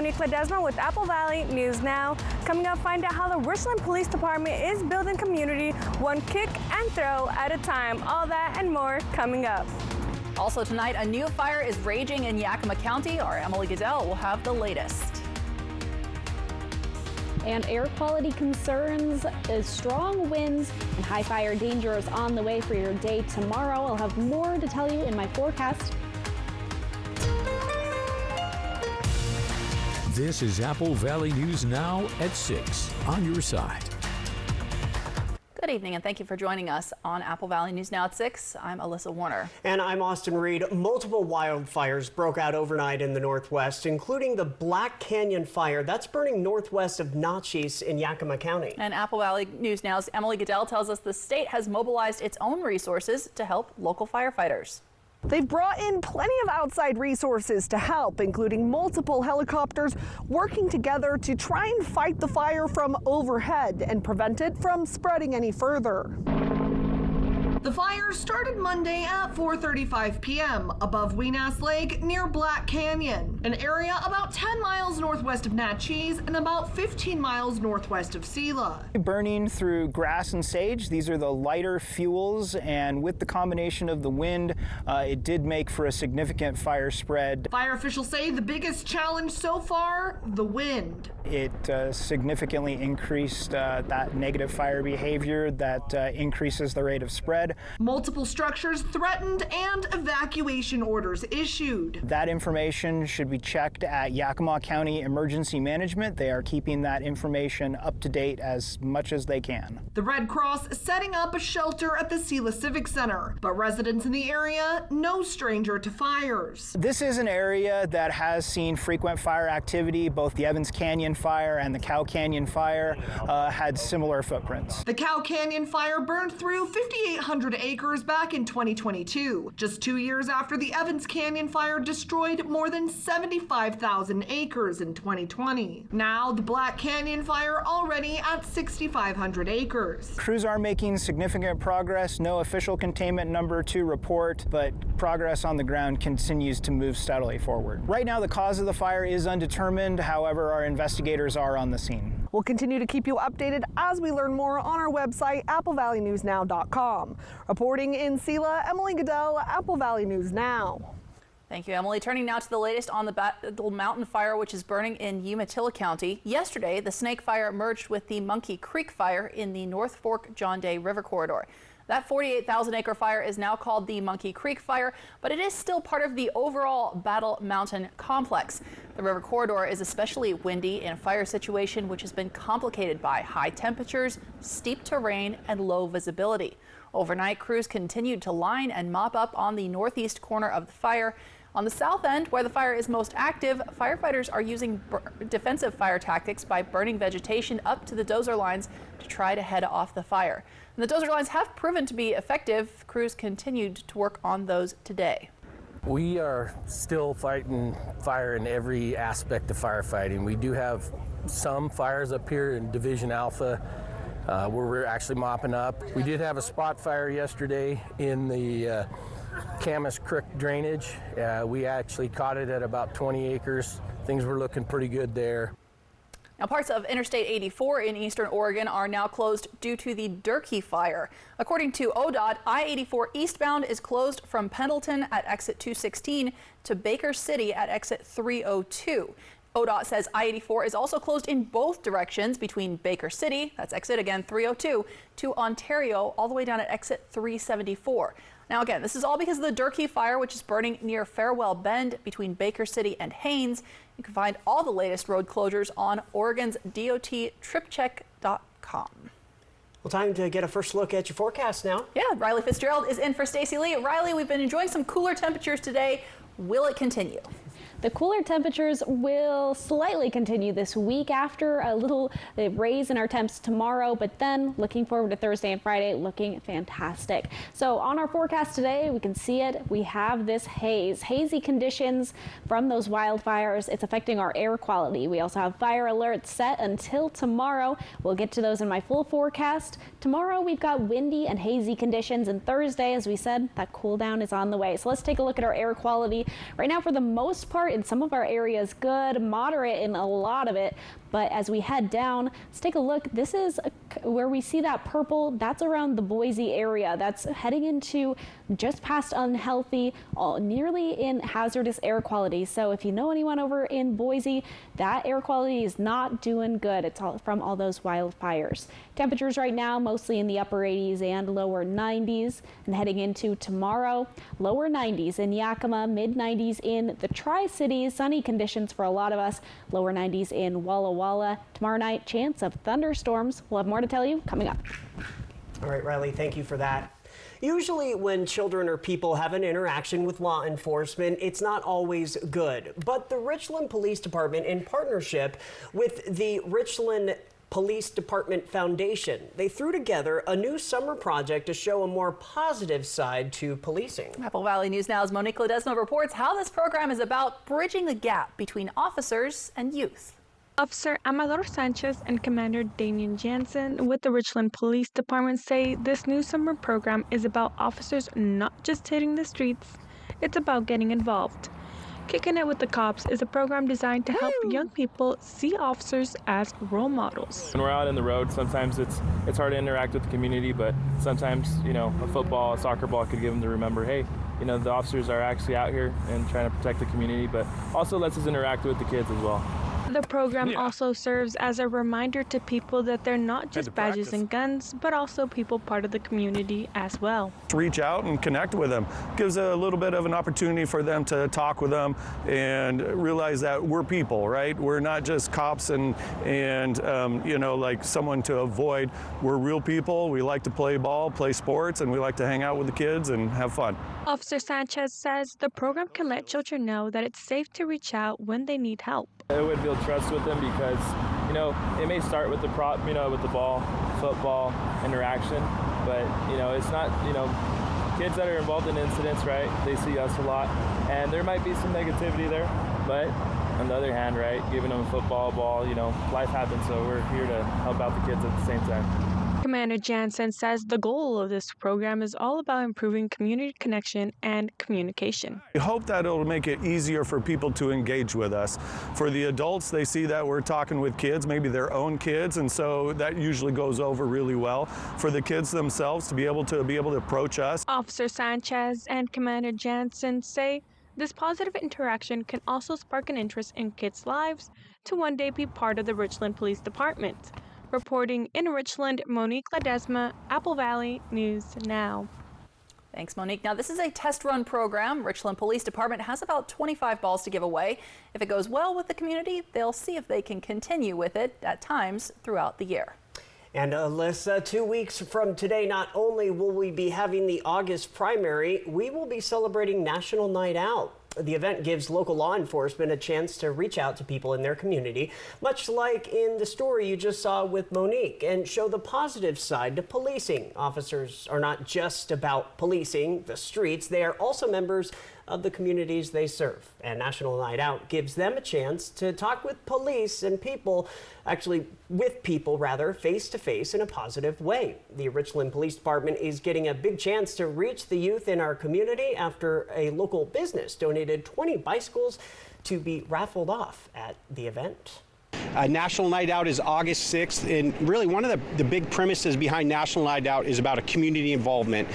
Nick Ledesma with Apple Valley News Now. Coming up, find out how the Richland Police Department is building community one kick and throw at a time. All that and more coming up. Also tonight, a new fire is raging in Yakima County. Our Emily Goodell will have the latest. And air quality concerns, strong winds, and high fire danger is on the way for your day tomorrow. I'll have more to tell you in my forecast. This is Apple Valley News Now at 6 on your side. Good evening and thank you for joining us on Apple Valley News Now at 6. I'm Alyssa Warner. And I'm Austin Reed. Multiple wildfires broke out overnight in the Northwest, including the Black Canyon Fire. That's burning northwest of Natchez in Yakima County. And Apple Valley News Now's Emily Goodell tells us the state has mobilized its own resources to help local firefighters. They've brought in plenty of outside resources to help, including multiple helicopters working together to try and fight the fire from overhead and prevent it from spreading any further. The fire started Monday at 4:35 p.m. above Weenass Lake near Black Canyon, an area about 10 miles northwest of Natchez and about 15 miles northwest of Selah. Burning through grass and sage, these are the lighter fuels, and with the combination of the wind, it did make for a significant fire spread. Fire officials say the biggest challenge so far, the wind. It significantly increased that negative fire behavior that increases the rate of spread. Multiple structures threatened and evacuation orders issued. That information should be checked at Yakima County Emergency Management. They are keeping that information up to date as much as they can. The Red Cross setting up a shelter at the Selah Civic Center, but residents in the area no stranger to fires. This is an area that has seen frequent fire activity. Both the Evans Canyon Fire and the Cow Canyon Fire had similar footprints. The Cow Canyon Fire burned through 5,800 acres back in 2022, just 2 years after the Evans Canyon Fire destroyed more than 75,000 acres in 2020. Now, the Black Canyon Fire already at 6,500 acres. Crews are making significant progress. No official containment number to report, but progress on the ground continues to move steadily forward. Right now, the cause of the fire is undetermined. However, our investigators are on the scene. We'll continue to keep you updated as we learn more on our website, applevalleyNewsNow.com. Reporting in Selah, Emily Goodell, Apple Valley News Now. Thank you, Emily. Turning now to the latest on the Battle Mountain Fire, which is burning in Umatilla County. Yesterday, the Snake Fire merged with the Monkey Creek Fire in the North Fork John Day River corridor. That 48,000-acre fire is now called the Monkey Creek Fire, but it is still part of the overall Battle Mountain complex. The river corridor is especially windy in a fire situation which has been complicated by high temperatures, steep terrain, and low visibility. Overnight, crews continued to line and mop up on the northeast corner of the fire. On the south end, where the fire is most active, firefighters are using defensive fire tactics by burning vegetation up to the dozer lines to try to head off the fire. And the dozer lines have proven to be effective. Crews continued to work on those today. We are still fighting fire in every aspect of firefighting. We do have some fires up here in Division Alpha where we're actually mopping up. We did have a spot fire yesterday in the Camas Creek drainage. We actually caught it at about 20 acres. Things were looking pretty good there. Now, parts of Interstate 84 in eastern Oregon are now closed due to the Durkee fire. According to ODOT, I-84 eastbound is closed from Pendleton at exit 216 to Baker City at exit 302. ODOT says I-84 is also closed in both directions between Baker City, that's exit again 302, to Ontario all the way down at exit 374. Now again, this is all because of the Durkee fire, which is burning near Farewell Bend between Baker City and Haines. You can find all the latest road closures on Oregon's DOTTripcheck.com. Well, time to get a first look at your forecast now. Yeah, Riley Fitzgerald is in for Stacy Lee. Riley, we've been enjoying some cooler temperatures today. Will it continue? The cooler temperatures will slightly continue this week after a little raise in our temps tomorrow, but then looking forward to Thursday and Friday, looking fantastic. So on our forecast today, we can see it. We have this hazy conditions from those wildfires. It's affecting our air quality. We also have fire alerts set until tomorrow. We'll get to those in my full forecast. Tomorrow we've got windy and hazy conditions, and Thursday, as we said, that cool down is on the way. So let's take a look at our air quality. Right now, for the most part, far in some of our areas good, moderate in a lot of it. But as we head down, let's take a look. This is where we see that purple. That's around the Boise area. That's heading into just past unhealthy, nearly in hazardous air quality. So if you know anyone over in Boise, that air quality is not doing good. It's all from all those wildfires. Temperatures right now mostly in the upper 80s and lower 90s. And heading into tomorrow, lower 90s in Yakima, mid 90s in the Tri-Cities. Sunny conditions for a lot of us. Lower 90s in Walla Walla. Tomorrow night, chance of thunderstorms. We'll have more to tell you coming up. All right, Riley, thank you for that. Usually when children or people have an interaction with law enforcement, it's not always good. But the Richland Police Department, in partnership with the Richland Police Department Foundation, they threw together a new summer project to show a more positive side to policing. Apple Valley News Now's Monique Ledesma reports how this program is about bridging the gap between officers and youth. Officer Amador Sanchez and Commander Damian Jansen with the Richland Police Department say this new summer program is about officers not just hitting the streets, it's about getting involved. Kicking It with the Cops is a program designed to help young people see officers as role models. When we're out on the road, sometimes it's hard to interact with the community, but sometimes, a football, a soccer ball could give them to remember, hey, the officers are actually out here and trying to protect the community, but also lets us interact with the kids as well. The program also serves as a reminder to people that they're not just badges and guns, but also people part of the community as well. Reach out and connect with them. Gives a little bit of an opportunity for them to talk with them and realize that we're people, right? We're not just cops and like someone to avoid. We're real people. We like to play ball, play sports, and we like to hang out with the kids and have fun. Officer Sanchez says the program can let children know that it's safe to reach out when they need help. It would build trust with them because, it may start with the prop, with the ball, football, interaction, but, it's not, kids that are involved in incidents, right, they see us a lot, and there might be some negativity there, but on the other hand, right, giving them a football, ball, life happens, so we're here to help out the kids at the same time. Commander Jansen says the goal of this program is all about improving community connection and communication. We hope that it'll make it easier for people to engage with us. For the adults, they see that we're talking with kids, maybe their own kids, and so that usually goes over really well. For the kids themselves to be able to approach us. Officer Sanchez and Commander Jansen say this positive interaction can also spark an interest in kids' lives to one day be part of the Richland Police Department. Reporting in Richland, Monique Ledesma, Apple Valley News Now. Thanks, Monique. Now, this is a test run program. Richland Police Department has about 25 balls to give away. If it goes well with the community, they'll see if they can continue with it at times throughout the year. And Alyssa, 2 weeks from today, not only will we be having the August primary, we will be celebrating National Night Out. The event gives local law enforcement a chance to reach out to people in their community, much like in the story you just saw with Monique, and show the positive side to policing. Officers are not just about policing the streets, they are also members of the communities they serve. And National Night Out gives them a chance to talk with police and people, face to face in a positive way. The Richland Police Department is getting a big chance to reach the youth in our community after a local business donated 20 bicycles to be raffled off at the event. National Night Out is August 6th, and really one of the big premises behind National Night Out is about a community involvement.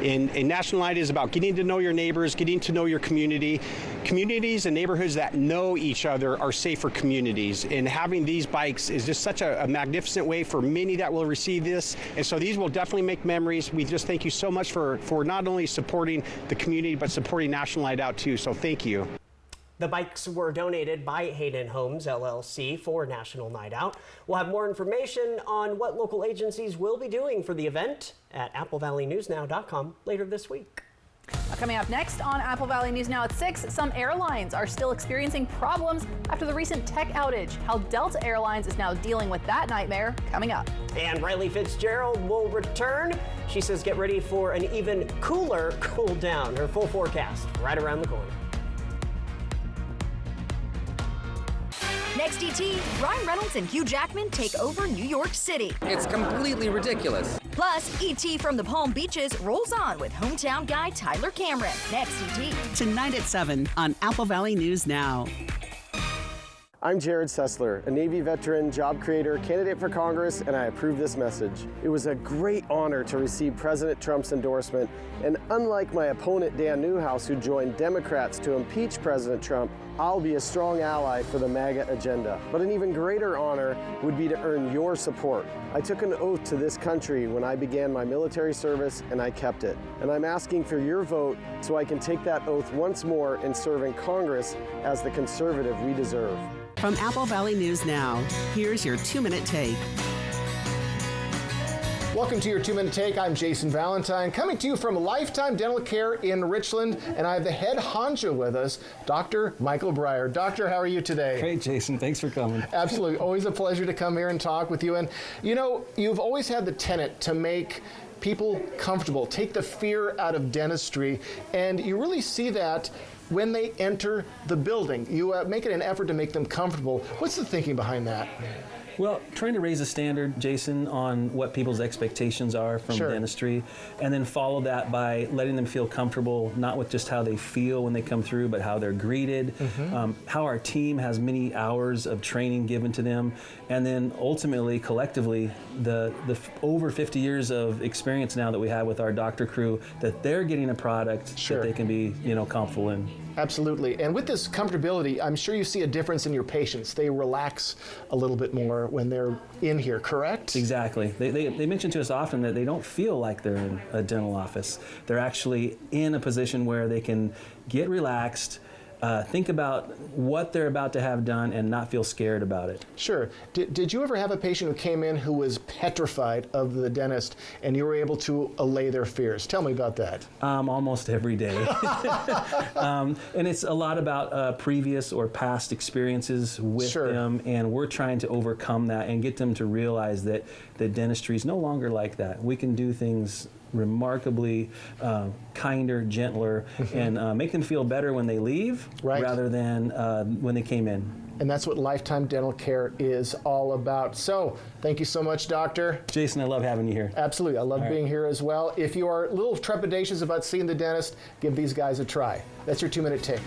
And National Night is about getting to know your neighbors, getting to know your community. Communities and neighborhoods that know each other are safer communities, and having these bikes is just such a magnificent way for many that will receive this, and so these will definitely make memories. We just thank you so much for not only supporting the community, but supporting National Night Out too, so thank you. The bikes were donated by Hayden Homes, LLC, for National Night Out. We'll have more information on what local agencies will be doing for the event at applevalleynewsnow.com later this week. Coming up next on Apple Valley News Now at 6, some airlines are still experiencing problems after the recent tech outage. How Delta Airlines is now dealing with that nightmare, coming up. And Riley Fitzgerald will return. She says get ready for an even cooler cool down. Her full forecast right around the corner. Next Next ET, Ryan Reynolds and Hugh Jackman take over New York City. It's completely ridiculous. Plus, ET from the Palm Beaches rolls on with hometown guy Tyler Cameron. Next ET. Tonight at 7 on Apple Valley News Now. I'm Jared Sessler, a Navy veteran, job creator, candidate for Congress, and I approve this message. It was a great honor to receive President Trump's endorsement, and unlike my opponent Dan Newhouse, who joined Democrats to impeach President Trump, I'll be a strong ally for the MAGA agenda. But an even greater honor would be to earn your support. I took an oath to this country when I began my military service, and I kept it. And I'm asking for your vote so I can take that oath once more and serve in Congress as the conservative we deserve. From Apple Valley News Now, here's your 2-minute take. Welcome to your 2-minute take. I'm Jason Valentine, coming to you from Lifetime Dental Care in Richland, and I have the head honcho with us, Dr. Michael Breyer. Doctor, how are you today? Great, Jason. Thanks for coming. Absolutely. Always a pleasure to come here and talk with you. And, you know, you've always had the tenet to make people comfortable, take the fear out of dentistry, and you really see that when they enter the building. You make it an effort to make them comfortable. What's the thinking behind that? Well, trying to raise a standard, Jason, on what people's expectations are from dentistry, and then follow that by letting them feel comfortable, not with just how they feel when they come through, but how they're greeted, how our team has many hours of training given to them, and then ultimately, collectively, the over 50 years of experience now that we have with our doctor crew, that they're getting a product that they can be, comfortable in. Absolutely. And with this comfortability, I'm sure you see a difference in your patients. They relax a little bit more when they're in here, correct? Exactly. They mention to us often that they don't feel like they're in a dental office. They're actually in a position where they can get relaxed, think about what they're about to have done, and not feel scared about it. Sure. Did you ever have a patient who came in who was petrified of the dentist and you were able to allay their fears? Tell me about that. Almost every day. And it's a lot about previous or past experiences with them, and we're trying to overcome that and get them to realize that dentistry is no longer like that. We can do things remarkably kinder, gentler, and make them feel better when they leave rather than when they came in. And that's what Lifetime Dental Care is all about. So, thank you so much, Doctor. Jason, I love having you here. Absolutely. I love being here as well. If you are a little trepidatious about seeing the dentist, give these guys a try. That's your 2-minute take.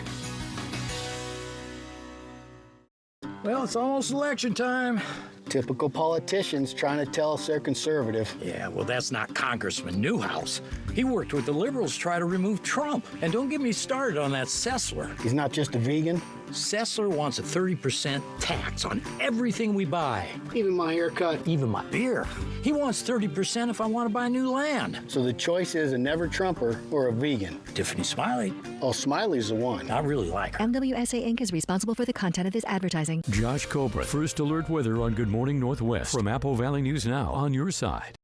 Well, it's almost election time. Typical politicians trying to tell us they're conservative. Yeah, well, that's not Congressman Newhouse. He worked with the liberals to try to remove Trump. And don't get me started on that Sessler. He's not just a vegan. Sessler wants a 30% tax on everything we buy. Even my haircut. Even my beer. He wants 30% if I want to buy new land. So the choice is a never-Trumper or a vegan. Tiffany Smiley. Oh, Smiley's the one. I really like her. MWSA Inc. is responsible for the content of this advertising. Josh Cobra, First Alert Weather on Good Morning Northwest from Apple Valley News Now, on your side.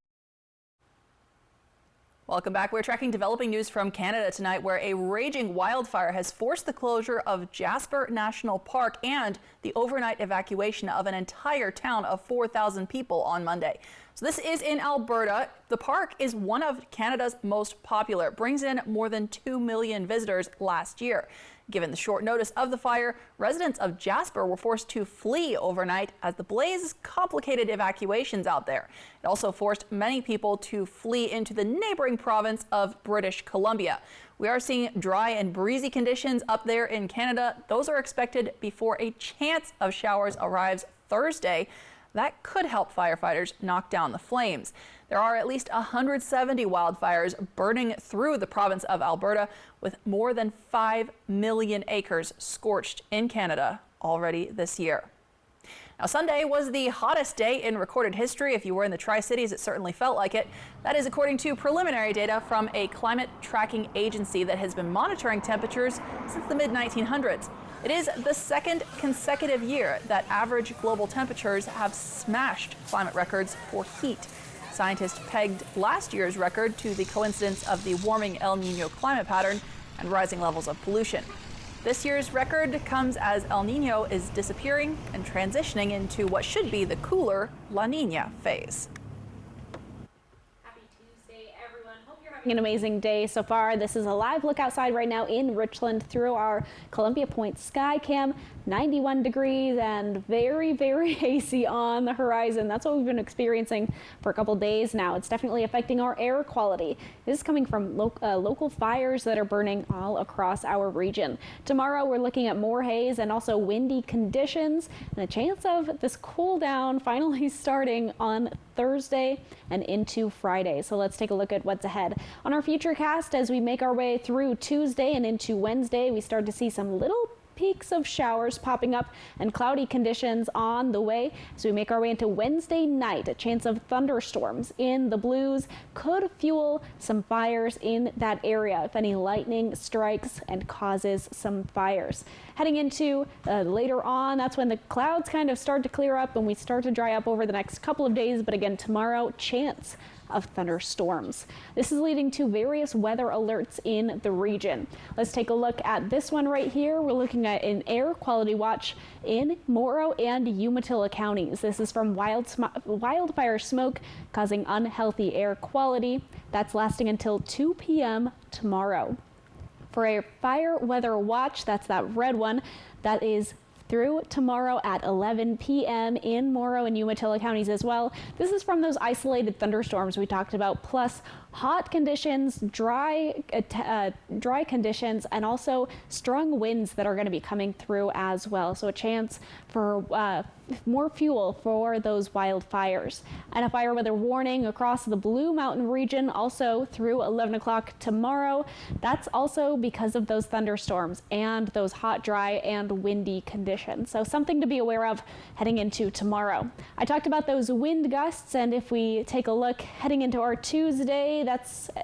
Welcome back. We're tracking developing news from Canada tonight, where a raging wildfire has forced the closure of Jasper National Park and the overnight evacuation of an entire town of 4,000 people on Monday. So this is in Alberta. The park is one of Canada's most popular. It brings in more than 2 million visitors last year. Given the short notice of the fire, residents of Jasper were forced to flee overnight as the blaze complicated evacuations out there. It also forced many people to flee into the neighboring province of British Columbia. We are seeing dry and breezy conditions up there in Canada. Those are expected before a chance of showers arrives Thursday. That could help firefighters knock down the flames. There are at least 170 wildfires burning through the province of Alberta, with more than 5 million acres scorched in Canada already this year. Now, Sunday was the hottest day in recorded history. If you were in the Tri-Cities, it certainly felt like it. That is according to preliminary data from a climate tracking agency that has been monitoring temperatures since the mid-1900s. It is the second consecutive year that average global temperatures have smashed climate records for heat. Scientists pegged last year's record to the coincidence of the warming El Nino climate pattern and rising levels of pollution. This year's record comes as El Nino is disappearing and transitioning into what should be the cooler La Nina phase. Happy Tuesday, everyone. Hope you're having An amazing day so far. This is a live look outside right now in Richland through our Columbia Point sky cam. 91 degrees and very, very hazy on the horizon. That's what we've been experiencing for a couple days now. It's definitely affecting our air quality. This is coming from local fires that are burning all across our region. Tomorrow we're looking at more haze and also windy conditions and a chance of this cool down finally starting on Thursday and into Friday. So let's take a look at what's ahead. On our futurecast, as we make our way through Tuesday and into Wednesday, we start to see some little peaks of showers popping up and cloudy conditions on the way. As we make our way into Wednesday night, a chance of thunderstorms in the blues could fuel some fires in that area if any lightning strikes and causes some fires. Heading into later on, that's when the clouds kind of start to clear up and we start to dry up over the next couple of days. But again, tomorrow, chance of thunderstorms. This is leading to various weather alerts in the region. Let's take a look at this one right here. We're looking at an air quality watch in Morrow and Umatilla counties. This is from wildfire smoke causing unhealthy air quality. That's lasting until 2 p.m. tomorrow. For a fire weather watch, that's that red one, that is through tomorrow at 11 p.m. in Morrow and Umatilla counties as well. This is from those isolated thunderstorms we talked about, plus hot conditions, dry conditions, and also strong winds that are going to be coming through as well. So a chance for more fuel for those wildfires. And a fire weather warning across the Blue Mountain region also through 11 o'clock tomorrow. That's also because of those thunderstorms and those hot, dry, and windy conditions. So something to be aware of heading into tomorrow. I talked about those wind gusts, and if we take a look heading into our Tuesday,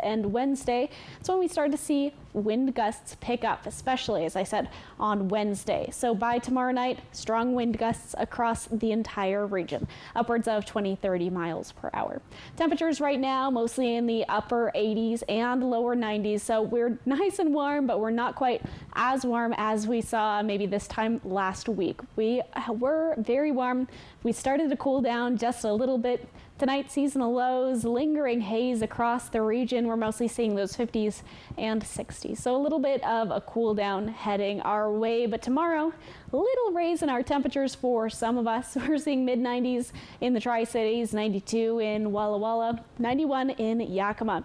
and Wednesday, that's when we start to see wind gusts pick up, especially, as I said, on Wednesday. So by tomorrow night, strong wind gusts across the entire region, upwards of 20-30 miles per hour. Temperatures right now mostly in the upper 80s and lower 90s, so we're nice and warm, but we're not quite as warm as we saw maybe this time last week. We were very warm. We started to cool down just a little bit. Tonight, seasonal lows, lingering haze across the region. We're mostly seeing those 50s and 60s. So a little bit of a cool down heading our way. But tomorrow, a little raise in our temperatures for some of us. We're seeing mid-90s in the Tri-Cities, 92 in Walla Walla, 91 in Yakima.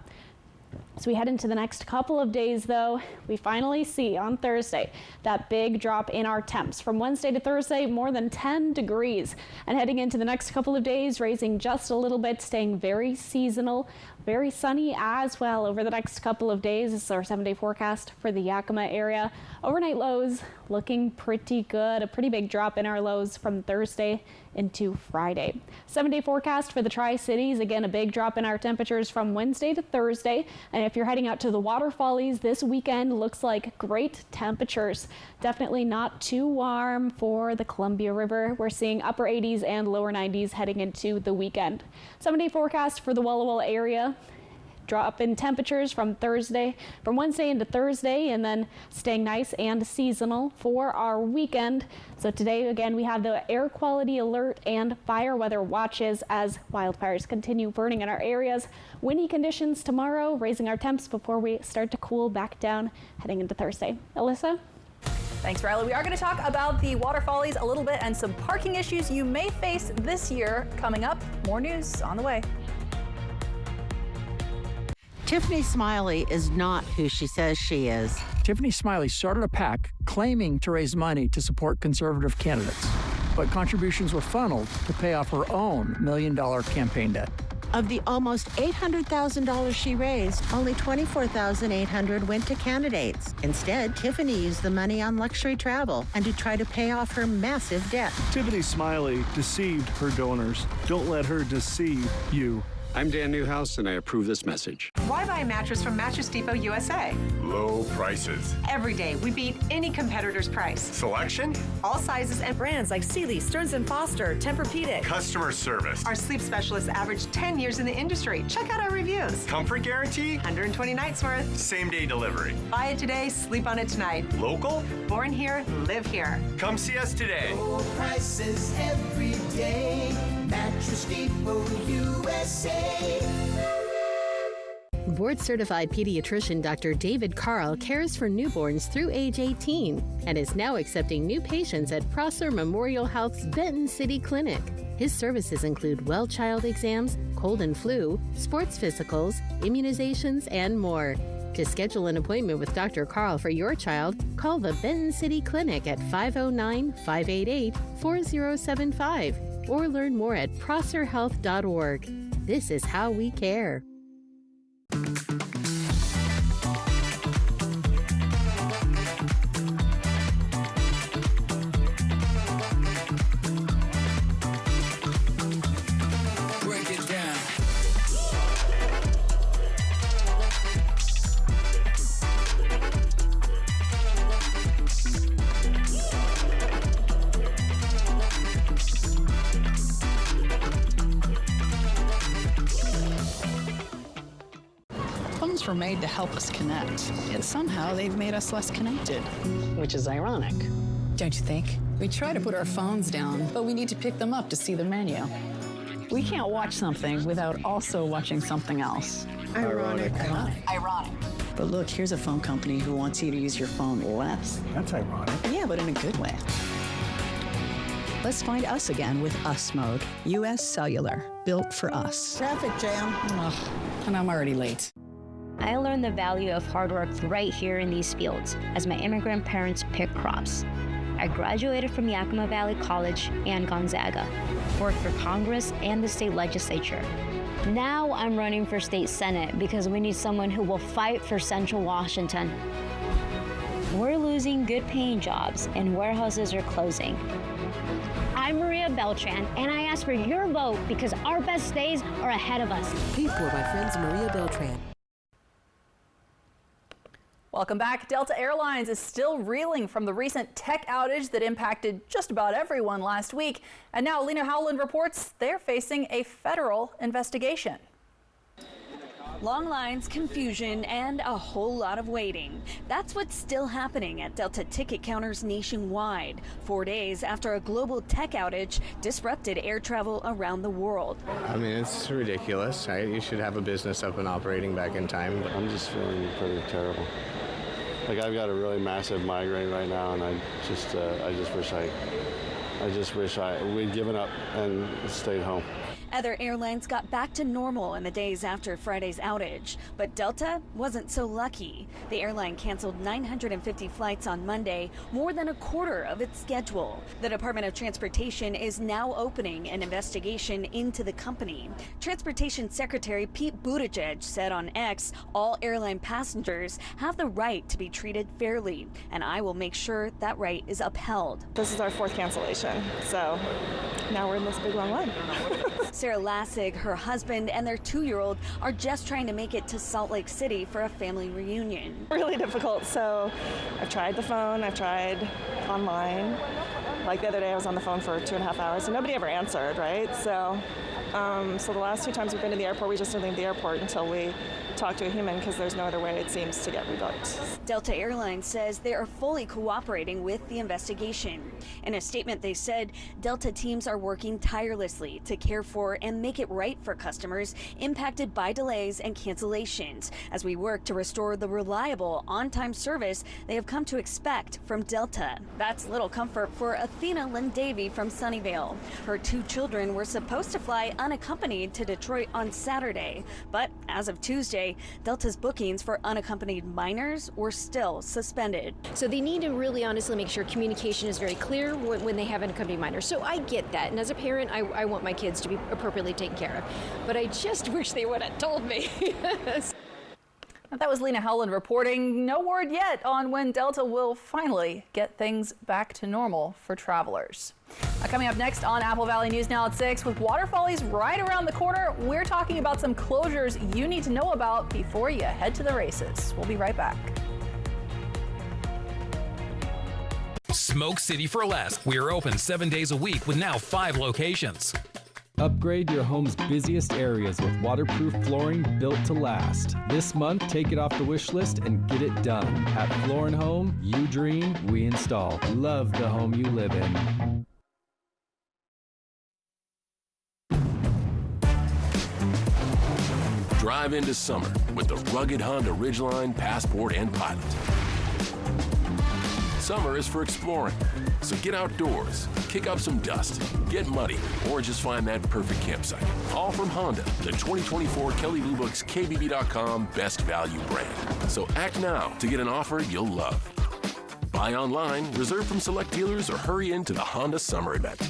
As we head into the next couple of days, though, we finally see on Thursday that big drop in our temps. From Wednesday to Thursday, more than 10 degrees. And heading into the next couple of days, raising just a little bit, staying very seasonal, very sunny as well over the next couple of days. This is our 7-day forecast for the Yakima area. Overnight lows looking pretty good. A pretty big drop in our lows from Thursday into Friday. 7-day forecast for the Tri-Cities. Again, a big drop in our temperatures from Wednesday to Thursday. And if you're heading out to the waterfallies this weekend, looks like great temperatures. Definitely not too warm for the Columbia River. We're seeing upper 80s and lower 90s heading into the weekend. 7-day forecast for the Walla Walla area. Drop in temperatures from Wednesday into Thursday, and then staying nice and seasonal for our weekend. So today, again, we have the air quality alert and fire weather watches as wildfires continue burning in our areas. Windy conditions tomorrow, raising our temps before we start to cool back down heading into Thursday. Alyssa? Thanks, Riley. We are going to talk about the waterfallies a little bit and some parking issues you may face this year coming up. More news on the way. Tiffany Smiley is not who she says she is. Tiffany Smiley started a PAC claiming to raise money to support conservative candidates, but contributions were funneled to pay off her own $1 million campaign debt. Of the almost $800,000 she raised, only $24,800 went to candidates. Instead, Tiffany used the money on luxury travel and to try to pay off her massive debt. Tiffany Smiley deceived her donors. Don't let her deceive you. I'm Dan Newhouse, and I approve this message. Why buy a mattress from Mattress Depot USA? Low prices. Every day, we beat any competitor's price. Selection? All sizes and brands like Sealy, Stearns & Foster, Tempur-Pedic. Customer service. Our sleep specialists average 10 years in the industry. Check out our reviews. Comfort guarantee? 120 nights worth. Same-day delivery. Buy it today, sleep on it tonight. Local? Born here, live here. Come see us today. Low prices every day. Mattress Depot USA. Board-certified pediatrician Dr. David Carl cares for newborns through age 18 and is now accepting new patients at Prosser Memorial Health's Benton City Clinic. His services include well child exams, cold and flu, sports physicals, immunizations, and more. To schedule an appointment with Dr. Carl for your child, call the Benton City Clinic at 509-588-4075 or learn more at prosserhealth.org. This is how we care. Break it down. Phones were made to help us connect, yet somehow they've made us less connected. Which is ironic. Don't you think? We try to put our phones down, but we need to pick them up to see the menu. We can't watch something without also watching something else. Ironic. Ironic. But look, here's a phone company who wants you to use your phone less. That's ironic. Yeah, but in a good way. Let's find us again with Us Mode. U.S. Cellular, built for us. Traffic jam. Ugh, and I'm already late. I learned the value of hard work right here in these fields as my immigrant parents pick crops. I graduated from Yakima Valley College and Gonzaga, worked for Congress and the state legislature. Now I'm running for state senate because we need someone who will fight for Central Washington. We're losing good paying jobs and warehouses are closing. I'm Maria Beltran, and I ask for your vote because our best days are ahead of us. Paid for by friends Maria Beltran. Welcome back. Delta Airlines is still reeling from the recent tech outage that impacted just about everyone last week. And now Lena Howland reports they're facing a federal investigation. Long lines, confusion, and a whole lot of waiting. That's what's still happening at Delta ticket counters nationwide, 4 days after a global tech outage disrupted air travel around the world. I mean, it's ridiculous, right? You should have a business up and operating back in time. I'm just feeling pretty terrible. Like, I've got a really massive migraine right now, and I just wish we'd given up and stayed home. Other airlines got back to normal in the days after Friday's outage, but Delta wasn't so lucky. The airline canceled 950 flights on Monday, more than a quarter of its schedule. The Department of Transportation is now opening an investigation into the company. Transportation Secretary Pete Buttigieg said on X, all airline passengers have the right to be treated fairly, and I will make sure that right is upheld. This is our fourth cancellation, so now we're in this big long line. Sarah Lassig, her husband, and their 2-year-old are just trying to make it to Salt Lake City for a family reunion. Really difficult. So I've tried the phone, I've tried online. Like the other day I was on the phone for 2.5 hours and nobody ever answered, right? So the last 2 times we've been to the airport, we just didn't leave the airport until we talk to a human because there's no other way, it seems, to get rebooked. Delta Airlines says they are fully cooperating with the investigation. In a statement, they said Delta teams are working tirelessly to care for and make it right for customers impacted by delays and cancellations as we work to restore the reliable, on-time service they have come to expect from Delta. That's little comfort for Athena Lynn Davey from Sunnyvale. Her 2 children were supposed to fly unaccompanied to Detroit on Saturday, but as of Tuesday, Delta's bookings for unaccompanied minors were still suspended. So they need to really honestly make sure communication is very clear when they have unaccompanied minors. So I get that, and as a parent, I want my kids to be appropriately taken care of. But I just wish they would have told me. That was Lena Howland reporting. No word yet on when Delta will finally get things back to normal for travelers. Coming up next on Apple Valley News Now at 6, with waterfallies right around the corner, we're talking about some closures you need to know about before you head to the races. We'll be right back. Smoke City for Less. We are open 7 days a week with now 5 locations. Upgrade your home's busiest areas with waterproof flooring built to last. This month, take it off the wish list and get it done. At Floor & Home, you dream, we install. Love the home you live in. Drive into summer with the rugged Honda Ridgeline, Passport, and Pilot. Summer is for exploring, so get outdoors, kick up some dust, get muddy, or just find that perfect campsite. All from Honda, the 2024 Kelley Blue Book's KBB.com Best Value brand. So act now to get an offer you'll love. Buy online, reserve from select dealers, or hurry into the Honda Summer Event.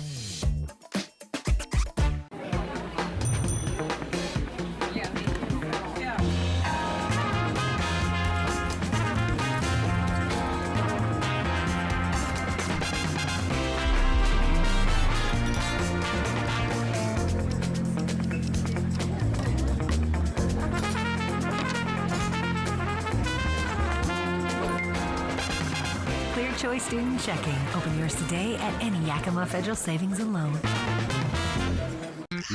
Choice Student Checking. Open yours today at any Yakima Federal Savings and Loan.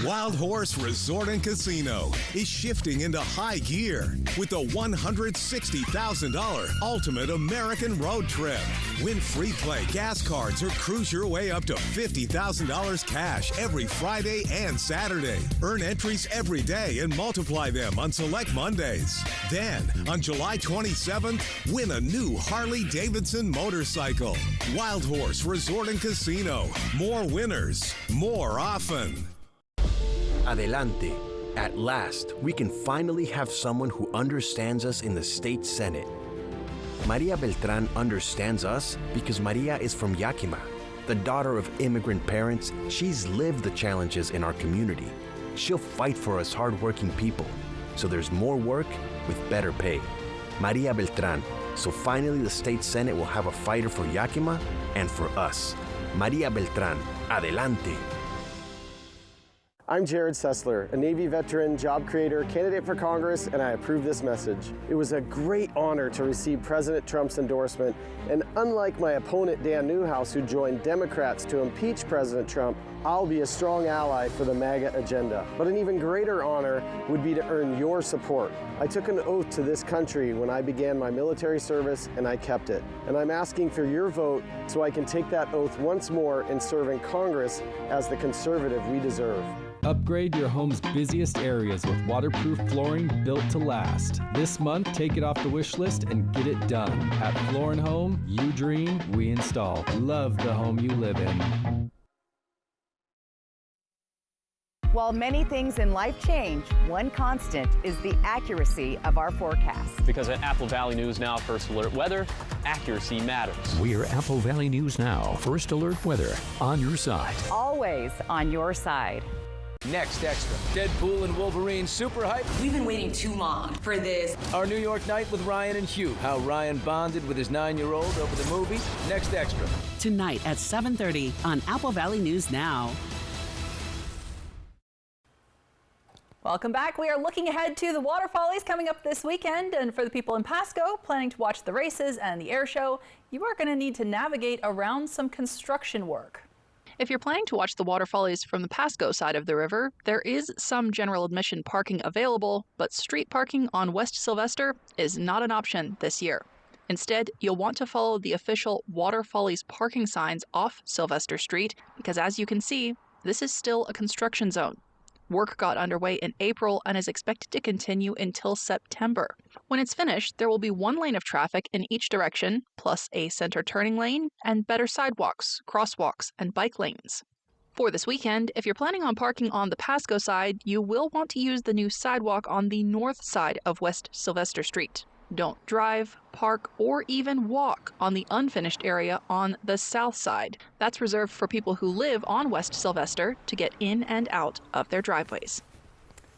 Wild Horse Resort and Casino is shifting into high gear with the $160,000 Ultimate American Road Trip. Win free play gas cards or cruise your way up to $50,000 cash every Friday and Saturday. Earn entries every day and multiply them on select Mondays. Then, on July 27th, win a new Harley-Davidson motorcycle. Wild Horse Resort and Casino. More winners, more often. Adelante. At last, we can finally have someone who understands us in the state Senate. Maria Beltran understands us because Maria is from Yakima. The daughter of immigrant parents, she's lived the challenges in our community. She'll fight for us hardworking people, so there's more work with better pay. Maria Beltran, so finally the state Senate will have a fighter for Yakima and for us. Maria Beltran, adelante. I'm Jared Sessler, a Navy veteran, job creator, candidate for Congress, and I approve this message. It was a great honor to receive President Trump's endorsement, and unlike my opponent Dan Newhouse, who joined Democrats to impeach President Trump, I'll be a strong ally for the MAGA agenda. But an even greater honor would be to earn your support. I took an oath to this country when I began my military service, and I kept it. And I'm asking for your vote so I can take that oath once more and serve in Congress as the conservative we deserve. Upgrade your home's busiest areas with waterproof flooring built to last. This month, take it off the wish list and get it done. At Floor & Home, you dream, we install. Love the home you live in. While many things in life change, one constant is the accuracy of our forecast. Because at Apple Valley News Now First Alert Weather, accuracy matters. We're Apple Valley News Now First Alert Weather, on your side. Always on your side. Next Extra. Deadpool and Wolverine super hype. We've been waiting too long for this. Our New York night with Ryan and Hugh. How Ryan bonded with his 9-year-old over the movie. Next Extra. Tonight at 7:30 on Apple Valley News Now. Welcome back. We are looking ahead to the water follies coming up this weekend. And for the people in Pasco planning to watch the races and the air show, you are going to need to navigate around some construction work. If you're planning to watch the water follies from the Pasco side of the river, there is some general admission parking available, but street parking on West Sylvester is not an option this year. Instead, you'll want to follow the official Water Follies parking signs off Sylvester Street because, as you can see, this is still a construction zone. Work got underway in April and is expected to continue until September. When it's finished, there will be one lane of traffic in each direction, plus a center turning lane, and better sidewalks, crosswalks, and bike lanes. For this weekend, if you're planning on parking on the Pasco side, you will want to use the new sidewalk on the north side of West Sylvester Street. Don't drive, park, or even walk on the unfinished area on the south side. That's reserved for people who live on West Sylvester to get in and out of their driveways.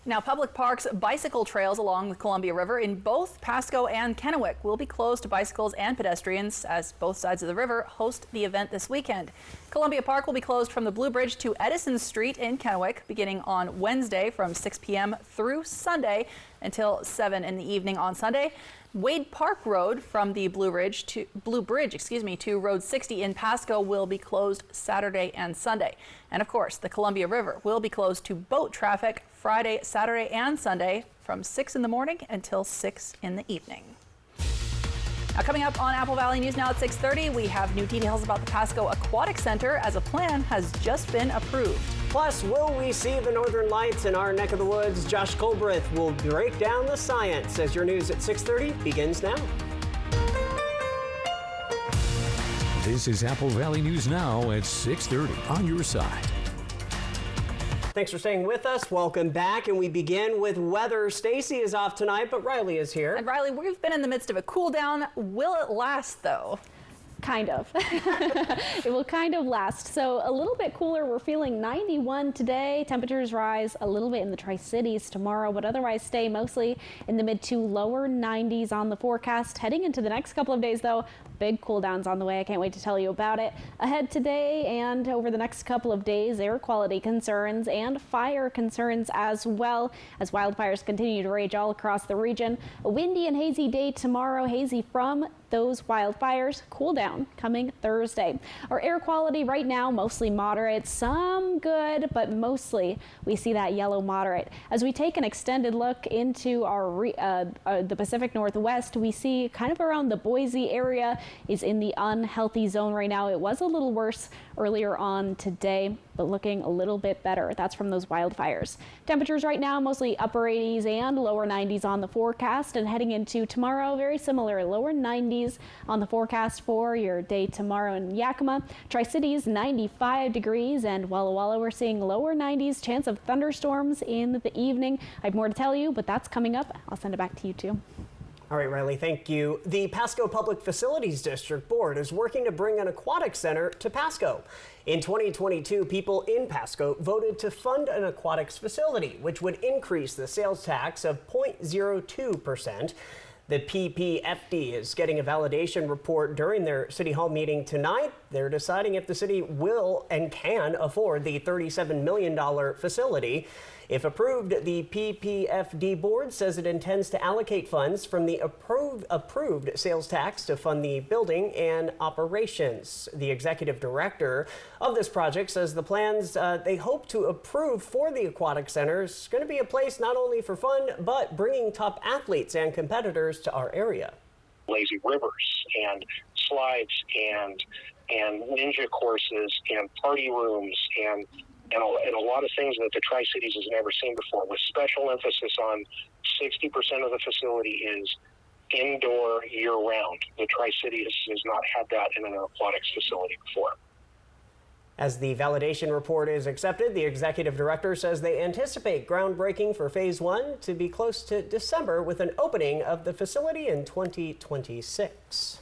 Now, public parks, bicycle trails along the Columbia River in both Pasco and Kennewick will be closed to bicycles and pedestrians as both sides of the river host the event this weekend. Columbia Park will be closed from the Blue Bridge to Edison Street in Kennewick beginning on Wednesday from 6 p.m. through Sunday until 7 in the evening on Sunday. Wade Park Road from the Blue Bridge to Road 60 in Pasco will be closed Saturday and Sunday. And of course, the Columbia River will be closed to boat traffic Friday, Saturday, and Sunday from 6 in the morning until 6 in the evening. Now, coming up on Apple Valley News Now at 6:30, we have new details about the Pasco Aquatic Center as a plan has just been approved. Plus, will we see the northern lights in our neck of the woods? Josh Colbreth will break down the science as your news at 6:30 begins now. This is Apple Valley News Now at 6:30 on your side. Thanks for staying with us. Welcome back, and we begin with weather. Stacy is off tonight, but Riley is here. And Riley, we've been in the midst of a cool down. Will it last, though? Kind of. It will kind of last. So a little bit cooler. We're feeling 91 today. Temperatures rise a little bit in the Tri-Cities tomorrow, but otherwise stay mostly in the mid to lower 90s on the forecast. Heading into the next couple of days, though, big cool downs on the way. I can't wait to tell you about it. Ahead today and over the next couple of days, air quality concerns and fire concerns as well as wildfires continue to rage all across the region. A windy and hazy day tomorrow, hazy from those wildfires. Cool down coming Thursday. Our air quality right now mostly moderate, some good, but mostly we see that yellow moderate. As we take an extended look into the Pacific Northwest, we see kind of around the Boise area is in the unhealthy zone right now. It was a little worse earlier on today, but looking a little bit better. That's from those wildfires. Temperatures right now mostly upper 80s and lower 90s on the forecast, and heading into tomorrow, very similar, lower 90s on the forecast for your day tomorrow in Yakima. Tri-Cities 95 degrees, and Walla Walla we're seeing lower 90s, chance of thunderstorms in the evening. I have more to tell you, but that's coming up. I'll send it back to you too. All right, Riley, thank you. The Pasco Public Facilities District Board is working to bring an aquatic center to Pasco. In 2022, people in Pasco voted to fund an aquatics facility, which would increase the sales tax of 0.02%. The PPFD is getting a validation report during their City Hall meeting tonight. They're deciding if the city will and can afford the $37 million facility. If approved, the PPFD board says it intends to allocate funds from the approved sales tax to fund the building and operations. The executive director of this project says the plans they hope to approve for the aquatic center is going to be a place not only for fun, but bringing top athletes and competitors to our area. Lazy rivers and slides and ninja courses and party rooms and a lot of things that the Tri-Cities has never seen before, with special emphasis on 60% of the facility is indoor year-round. The Tri-Cities has not had that in an aquatics facility before. As the validation report is accepted, the executive director says they anticipate groundbreaking for Phase 1 to be close to December, with an opening of the facility in 2026.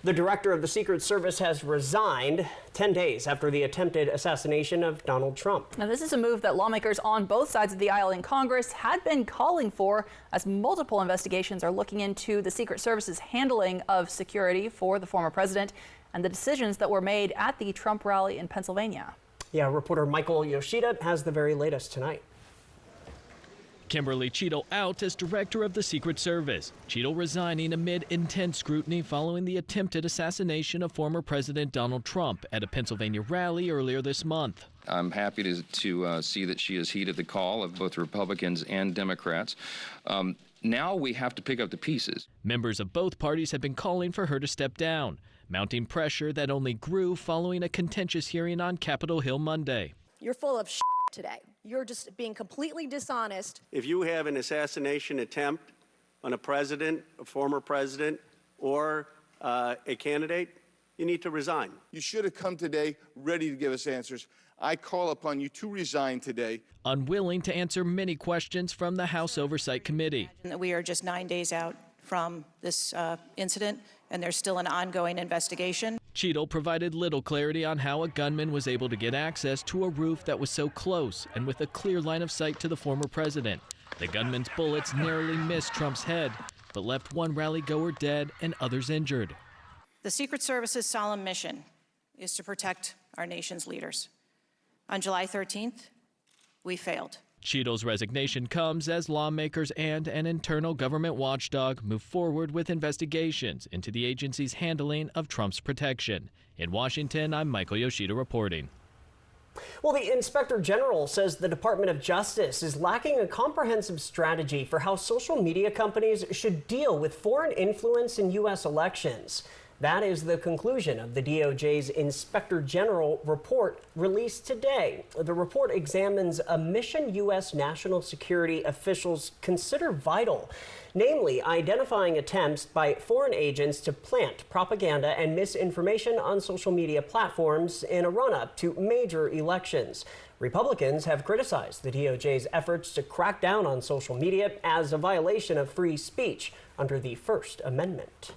The director of the Secret Service has resigned 10 days after the attempted assassination of Donald Trump. Now, this is a move that lawmakers on both sides of the aisle in Congress had been calling for, as multiple investigations are looking into the Secret Service's handling of security for the former president and the decisions that were made at the Trump rally in Pennsylvania. Yeah, reporter Michael Yoshida has the very latest tonight. Kimberly Cheadle out as director of the Secret Service. Cheadle resigning amid intense scrutiny following the attempted assassination of former President Donald Trump at a Pennsylvania rally earlier this month. I'm happy to see that she has heeded the call of both Republicans and Democrats. Now we have to pick up the pieces. Members of both parties have been calling for her to step down, mounting pressure that only grew following a contentious hearing on Capitol Hill Monday. You're full of today. You're just being completely dishonest. If you have an assassination attempt on a president, a former president, or a candidate, you need to resign. You should have come today ready to give us answers. I call upon you to resign today. Unwilling to answer many questions from the House Oversight Committee. We are just 9 days out from this incident, and there's still an ongoing investigation. Cheadle provided little clarity on how a gunman was able to get access to a roof that was so close and with a clear line of sight to the former president. The gunman's bullets narrowly missed Trump's head, but left one rally-goer dead and others injured. The Secret Service's solemn mission is to protect our nation's leaders. On July 13th, we failed. Cheadle's resignation comes as lawmakers and an internal government watchdog move forward with investigations into the agency's handling of Trump's protection. In Washington, I'm Michael Yoshida reporting. Well, the Inspector General says the Department of Justice is lacking a comprehensive strategy for how social media companies should deal with foreign influence in U.S. elections. That is the conclusion of the DOJ's Inspector General report released today. The report examines a mission U.S. national security officials consider vital, namely identifying attempts by foreign agents to plant propaganda and misinformation on social media platforms in a run-up to major elections. Republicans have criticized the DOJ's efforts to crack down on social media as a violation of free speech under the First Amendment.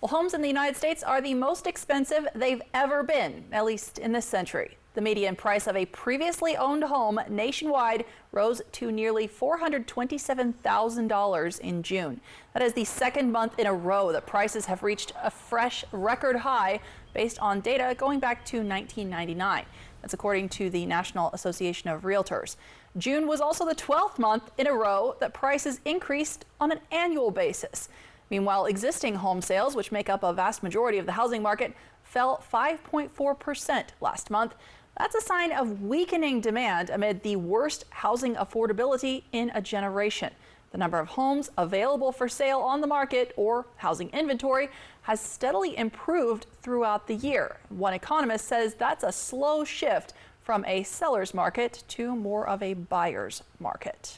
Well, homes in the United States are the most expensive they've ever been, at least in this century. The median price of a previously owned home nationwide rose to nearly $427,000 in June. That is the second month in a row that prices have reached a fresh record high based on data going back to 1999. That's according to the National Association of Realtors. June was also the 12th month in a row that prices increased on an annual basis. Meanwhile, existing home sales, which make up a vast majority of the housing market, fell 5.4% last month. That's a sign of weakening demand amid the worst housing affordability in a generation. The number of homes available for sale on the market, or housing inventory, has steadily improved throughout the year. One economist says that's a slow shift from a seller's market to more of a buyer's market.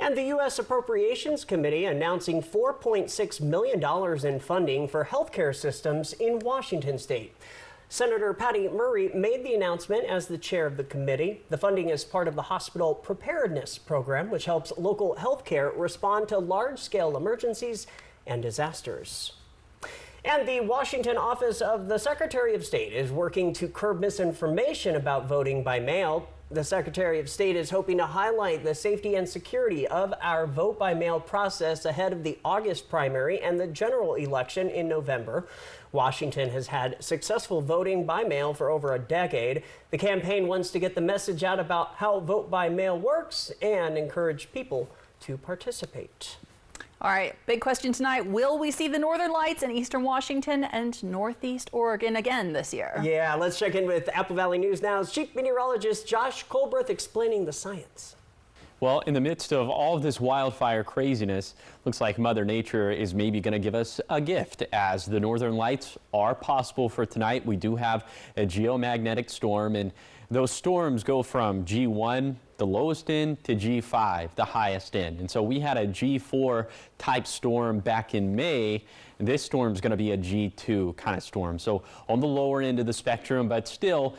And the U.S. Appropriations Committee announcing $4.6 million in funding for healthcare systems in Washington state. Senator Patty Murray made the announcement as the chair of the committee. The funding is part of the Hospital Preparedness Program, which helps local healthcare respond to large-scale emergencies and disasters. And the Washington office of the Secretary of State is working to curb misinformation about voting by mail. The Secretary of State is hoping to highlight the safety and security of our vote-by-mail process ahead of the August primary and the general election in November. Washington has had successful voting by mail for over a decade. The campaign wants to get the message out about how vote-by-mail works and encourage people to participate. All right, big question tonight. Will we see the northern lights in eastern Washington and northeast Oregon again this year? Yeah, let's check in with Apple Valley News Now's chief meteorologist Josh Colbreth explaining the science. Well, in the midst of all of this wildfire craziness, looks like Mother Nature is maybe going to give us a gift, as the northern lights are possible for tonight. We do have a geomagnetic storm, and those storms go from G1, the lowest end, to G5, the highest end. And so we had a G4 type storm back in May. This storm is going to be a G2 kind of storm. So on the lower end of the spectrum, but still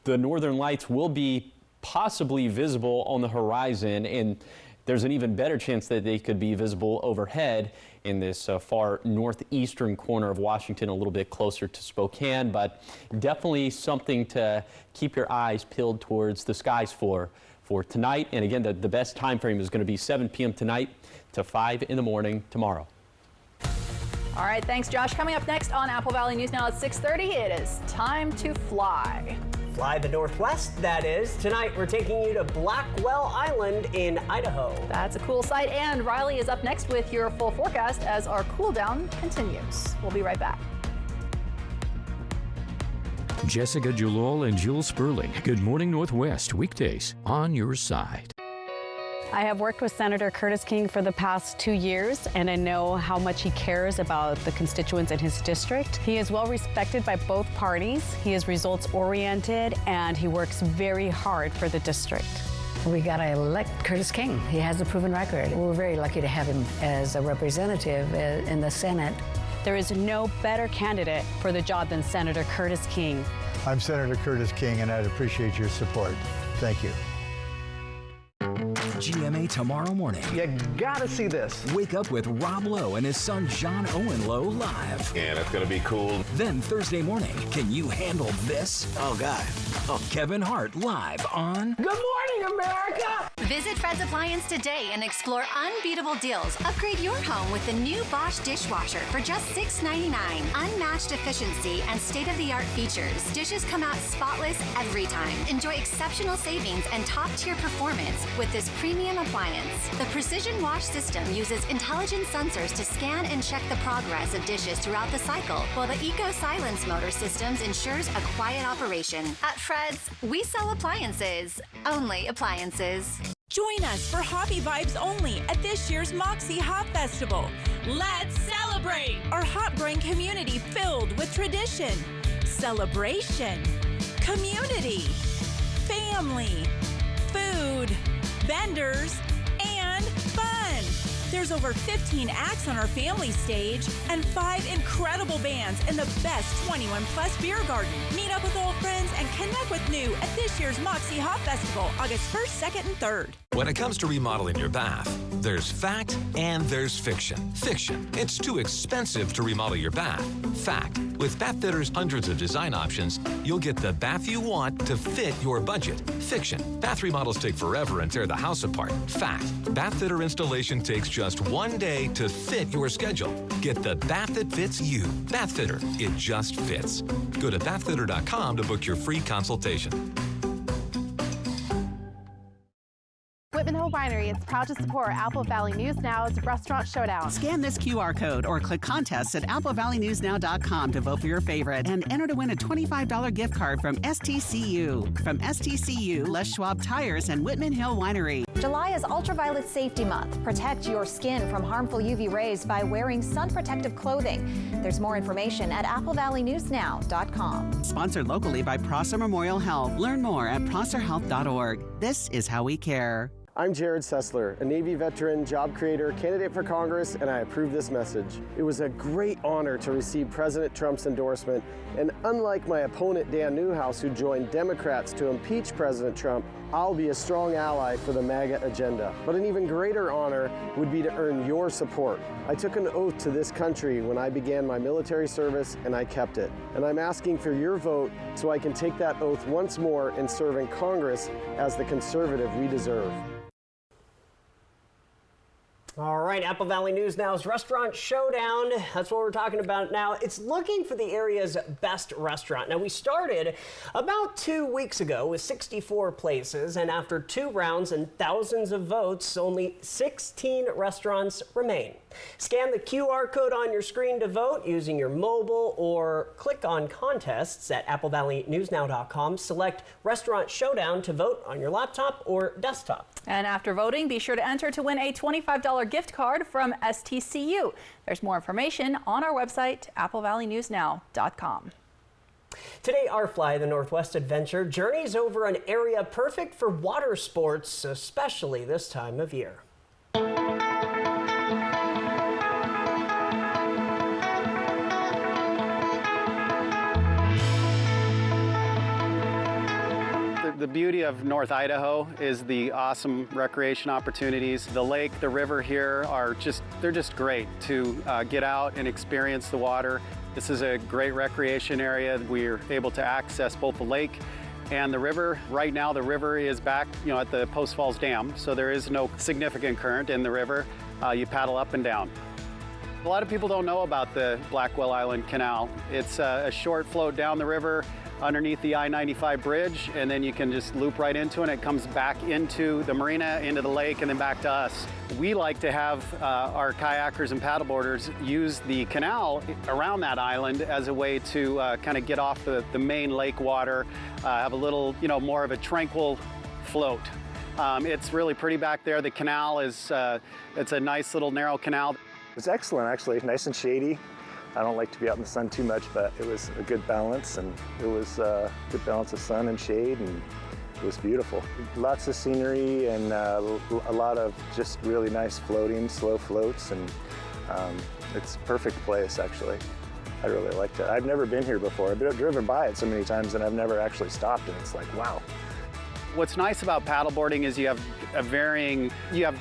the northern lights will be possibly visible on the horizon, and there's an even better chance that they could be visible overhead in this far northeastern corner of Washington, a little bit closer to Spokane, but definitely something to keep your eyes peeled towards the skies for tonight. And again, the best time frame is going to be 7 p.m. tonight to 5 in the morning tomorrow. All right, thanks, Josh. Coming up next on Apple Valley News Now at 6:30, it is time to fly. Fly the Northwest, that is. Tonight, we're taking you to Blackwell Island in Idaho. That's a cool sight, and Riley is up next with your full forecast as our cool down continues. We'll be right back. Jessica Julol and Jules Sperling. Good Morning Northwest, weekdays on your side. I have worked with Senator Curtis King for the past 2 years, and I know how much he cares about the constituents in his district. He is well respected by both parties. He is results oriented, and he works very hard for the district. We got to elect Curtis King. He has a proven record. We're very lucky to have him as a representative in the Senate. There is no better candidate for the job than Senator Curtis King. I'm Senator Curtis King, and I'd appreciate your support. Thank you. GMA tomorrow morning. You gotta see this. Wake up with Rob Lowe and his son John Owen Lowe live. And it's gonna be cool. Then Thursday morning, can you handle this? Oh, God. Kevin Hart live on Good morning, America! Visit Fred's Appliance today and explore unbeatable deals. Upgrade your home with the new Bosch dishwasher for just $6.99. Unmatched efficiency and state-of-the-art features. Dishes come out spotless every time. Enjoy exceptional savings and top-tier performance with this premium appliance. The Precision Wash system uses intelligent sensors to scan and check the progress of dishes throughout the cycle, while the Eco Silence motor systems ensures a quiet operation. At Fred's, we sell appliances. Only appliances. Join us for Hobby Vibes only at this year's Moxie Hop Festival. Let's celebrate our hop growing community filled with tradition, celebration, community, family, food, vendors, and fun. There's over 15 acts on our family stage and 5 incredible bands in the best 21+ beer garden. Meet up with old friends and connect with new at this year's Moxie Hop Festival, August 1st, 2nd, and 3rd. When it comes to remodeling your bath, there's fact and there's fiction. Fiction, it's too expensive to remodel your bath. Fact, with Bath Fitter's hundreds of design options, you'll get the bath you want to fit your budget. Fiction, bath remodels take forever and tear the house apart. Fact, Bath Fitter installation takes just 1 day to fit your schedule. Get the bath that fits you. Bath Fitter, it just fits. Go to bathfitter.com to book your free consultation. Whitman Hill Winery is proud to support Apple Valley News Now's Restaurant Showdown. Scan this QR code or click contests at applevalleynewsnow.com to vote for your favorite and enter to win a $25 gift card from STCU. From STCU, Les Schwab Tires, and Whitman Hill Winery. July is Ultraviolet Safety Month. Protect your skin from harmful UV rays by wearing sun protective clothing. There's more information at applevalleynewsnow.com. Sponsored locally by Prosser Memorial Health. Learn more at prosserhealth.org. This is how we care. I'm Jared Sessler, a Navy veteran, job creator, candidate for Congress, and I approve this message. It was a great honor to receive President Trump's endorsement, and unlike my opponent Dan Newhouse, who joined Democrats to impeach President Trump, I'll be a strong ally for the MAGA agenda. But an even greater honor would be to earn your support. I took an oath to this country when I began my military service, and I kept it. And I'm asking for your vote so I can take that oath once more and serve in Congress as the conservative we deserve. All right, Apple Valley News Now's Restaurant Showdown. That's what we're talking about now. It's looking for the area's best restaurant. Now, we started about 2 weeks ago with 64 places, and after 2 rounds and thousands of votes, only 16 restaurants remain. Scan the QR code on your screen to vote using your mobile or click on contests at applevalleynewsnow.com. Select Restaurant Showdown to vote on your laptop or desktop. And after voting, be sure to enter to win a $25 gift card from STCU. There's more information on our website, applevalleynewsnow.com. Today, our Fly the Northwest adventure journeys over an area perfect for water sports, especially this time of year. The beauty of North Idaho is the awesome recreation opportunities. The lake, the river here they're just great to get out and experience the water. This is a great recreation area. We're able to access both the lake and the river. Right now the river is back, at the Post Falls Dam, so there is no significant current in the river. You paddle up and down. A lot of people don't know about the Blackwell Island Canal. It's a short float down the river underneath the I-95 bridge, and then you can just loop right into it. It comes back into the marina, into the lake, and then back to us. We like to have our kayakers and paddleboarders use the canal around that island as a way to kind of get off the main lake water, have a little, more of a tranquil float. It's really pretty back there. The canal is, it's a nice little narrow canal. It's excellent, actually, nice and shady. I don't like to be out in the sun too much, but it was a good balance, and it was a good balance of sun and shade, and it was beautiful. Lots of scenery and a lot of just really nice floating, slow floats, and it's a perfect place, actually. I really liked it. I've never been here before. I've driven by it so many times, and I've never actually stopped, and it's like, wow. What's nice about paddleboarding is you have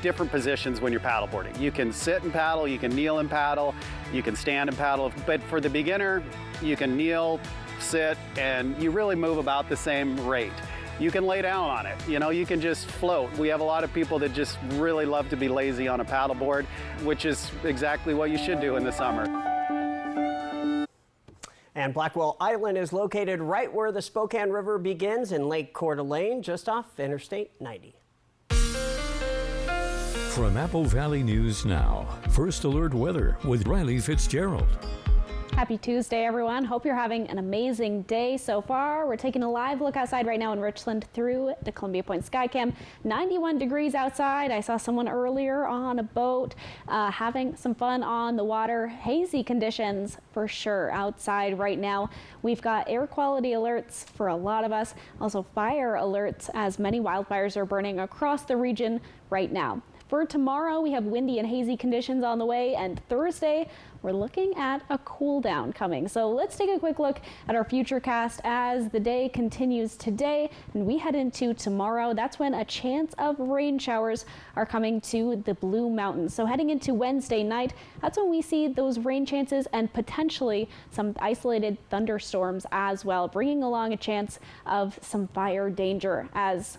different positions when you're paddleboarding. You can sit and paddle, you can kneel and paddle, you can stand and paddle. But for the beginner, you can kneel, sit, and you really move about the same rate. you can lay down on it. You know, you can just float. We have a lot of people that just really love to be lazy on a paddleboard, which is exactly what you should do in the summer. And Blackwell Island is located right where the Spokane River begins in Lake Coeur d'Alene, just off Interstate 90. From Apple Valley News Now, First Alert Weather with Riley Fitzgerald. Happy Tuesday, everyone. Hope you're having an amazing day so far. We're taking a live look outside right now in Richland through the Columbia Point Skycam. 91 degrees outside. I saw someone earlier on a boat having some fun on the water. Hazy conditions for sure outside right now. We've got air quality alerts for a lot of us. Also fire alerts as many wildfires are burning across the region right now. For tomorrow, we have windy and hazy conditions on the way, and Thursday, we're looking at a cool down coming. So let's take a quick look at our futurecast as the day continues today and we head into tomorrow. That's when a chance of rain showers are coming to the Blue Mountains. So heading into Wednesday night, that's when we see those rain chances and potentially some isolated thunderstorms as well, bringing along a chance of some fire danger as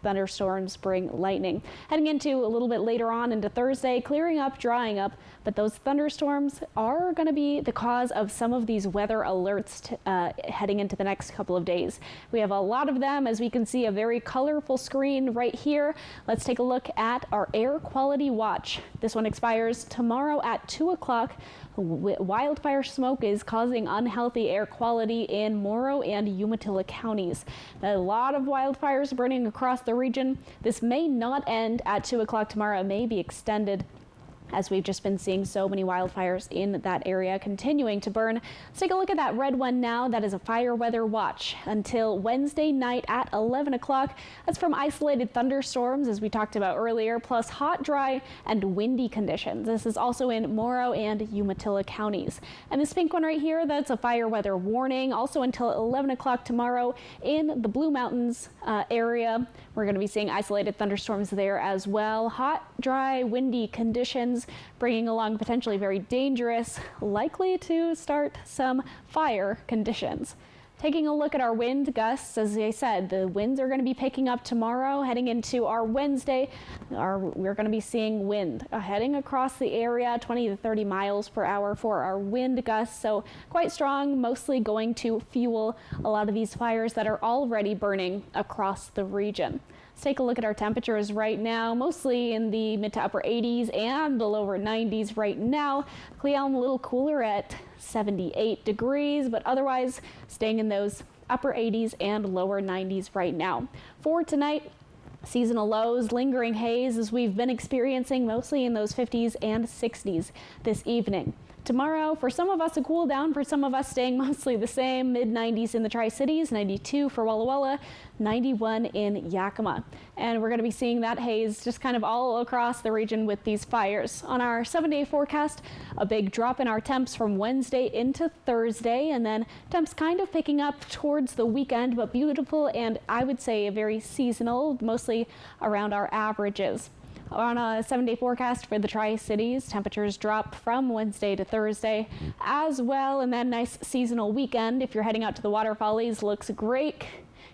thunderstorms bring lightning. Heading into a little bit later on into Thursday, clearing up, drying up, but those thunderstorms are going to be the cause of some of these weather alerts heading into the next couple of days. We have a lot of them, as we can see a very colorful screen right here. Let's take a look at our air quality watch. This one expires tomorrow at 2 o'clock. Wildfire smoke is causing unhealthy air quality in Morrow and Umatilla counties. A lot of wildfires burning across the region. This may not end at 2 o'clock tomorrow. It may be extended, as we've just been seeing so many wildfires in that area continuing to burn. Let's take a look at that red one now. That is a fire weather watch until Wednesday night at 11 o'clock. That's from isolated thunderstorms, as we talked about earlier, plus hot, dry, and windy conditions. This is also in Morrow and Umatilla counties. And this pink one right here, that's a fire weather warning, also until 11 o'clock tomorrow in the Blue Mountains area. We're going to be seeing isolated thunderstorms there as well. Hot, dry, windy conditions, bringing along potentially very dangerous, likely to start some fire conditions. Taking a look at our wind gusts, as I said, the winds are going to be picking up tomorrow. Heading into our Wednesday, we're going to be seeing wind heading across the area, 20 to 30 miles per hour for our wind gusts. So quite strong, mostly going to fuel a lot of these fires that are already burning across the region. Let's take a look at our temperatures right now, mostly in the mid to upper 80s and the lower 90s right now. Cle Elum a little cooler at 78 degrees, but otherwise staying in those upper 80s and lower 90s right now. For tonight, seasonal lows, lingering haze as we've been experiencing mostly in those 50s and 60s this evening. Tomorrow, for some of us, a cool down, for some of us staying mostly the same, mid-90s in the Tri-Cities, 92 for Walla Walla, 91 in Yakima. And we're going to be seeing that haze just kind of all across the region with these fires. On our 7-day forecast, a big drop in our temps from Wednesday into Thursday, and then temps kind of picking up towards the weekend, but beautiful and I would say very seasonal, mostly around our averages. On a 7-day forecast for the Tri-Cities, temperatures drop from Wednesday to Thursday as well, and then nice seasonal weekend. If you're heading out to the waterfallies, looks great